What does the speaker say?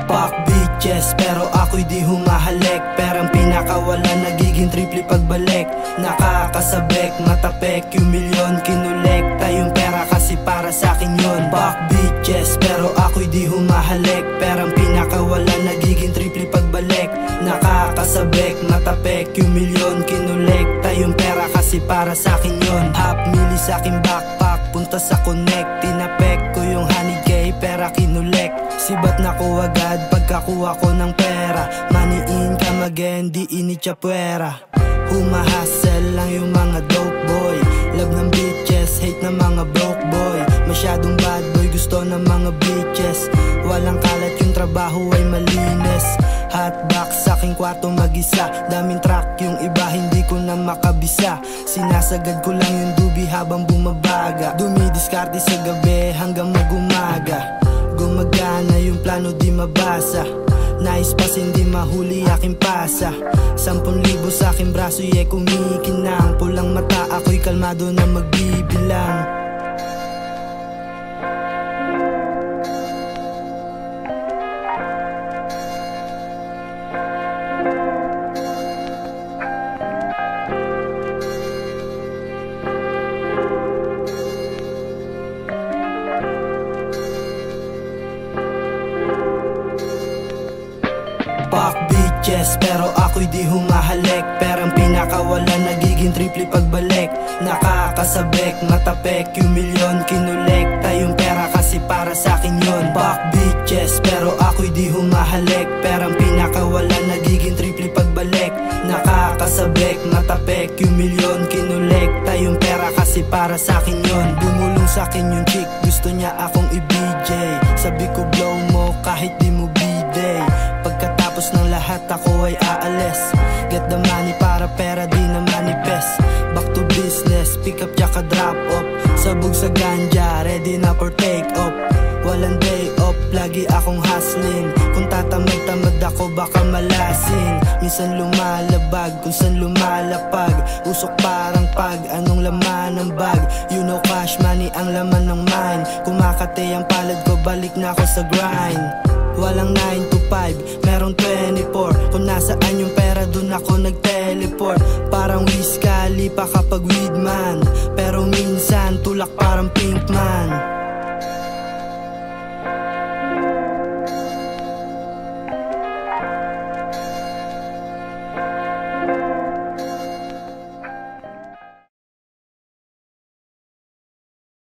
Fuck bitches, pero ako'y di humahalik. Perang pinakawala, nagiging triple pagbalik. Nakakasabek, matapek, yung milyon kinulekta. Yung pera kasi para sa'kin yun. Fuck bitches, pero ako'y di humahalik. Perang pinakawala, nagiging triple pagbalik. Nakakasabek, matapek, yung milyon kinulekta. Yung pera kasi para sa'kin yun. Half mili sa'king backpack, punta sa connect. Tinapek ko yung honey gay, pera kinulek. Sibat na ko agad pagkakuha ko ng pera. Money income again, di initya puwera. Humahasel lang yung mga dope boy. Love ng bitches, hate ng mga broke boy. Masyadong bad boy, gusto ng mga bitches. Walang kalat, yung trabaho ay malinis. Hotbox sa aking kwarto mag-isa. Daming track, yung iba hindi ko na makabisa. Sinasagad ko lang yung dubi habang bumabaga. Dumidiskarte sa gabi hanggang mag-umaga. Gumagana yung plano, di mabasa. Nais pas hindi mahuli aking pasa. 10,000 sa aking braso, kumikinang. Pulang mata, ako'y kalmado na magbibilang. Fuck bitches, pero ako'y di humahalik. Perang pinakawala, nagiging triple pagbalik. Nakakasabek, matapek, yung milyon kinulekta. Yung pera kasi para sa'kin yun. Fuck bitches, pero ako'y di humahalik. Perang pinakawala, nagiging triple pagbalik. Nakakasabek, matapek, yung milyon kinulekta. Yung pera kasi para sa'kin yun. Bumulong sa'kin yung chick, gusto niya akong i-BJ. Sabi ko blow mo kahit di mo biday. Pagkatapos ng lahat ako ay aalis. Get the money para pera di na manifest. Back to business, pick up tsaka drop off. Sabog sa ganja, ready na for take off. Walang day off, lagi akong hustling. Kung tatamad-tamad ako baka malasin. Minsan lumalabag, kung saan lumalapag. Usok parang pag, anong laman ng bag. You know cash money ang laman ng mine. Kumakate ang palad ko, balik na ako sa grind. Walang 9 to 5, merong 24. Kung nasaan yung pera, dun ako nag-teleport. Parang Wiz Khalifa kapag weed man, pero minsan tulak parang Pink Man.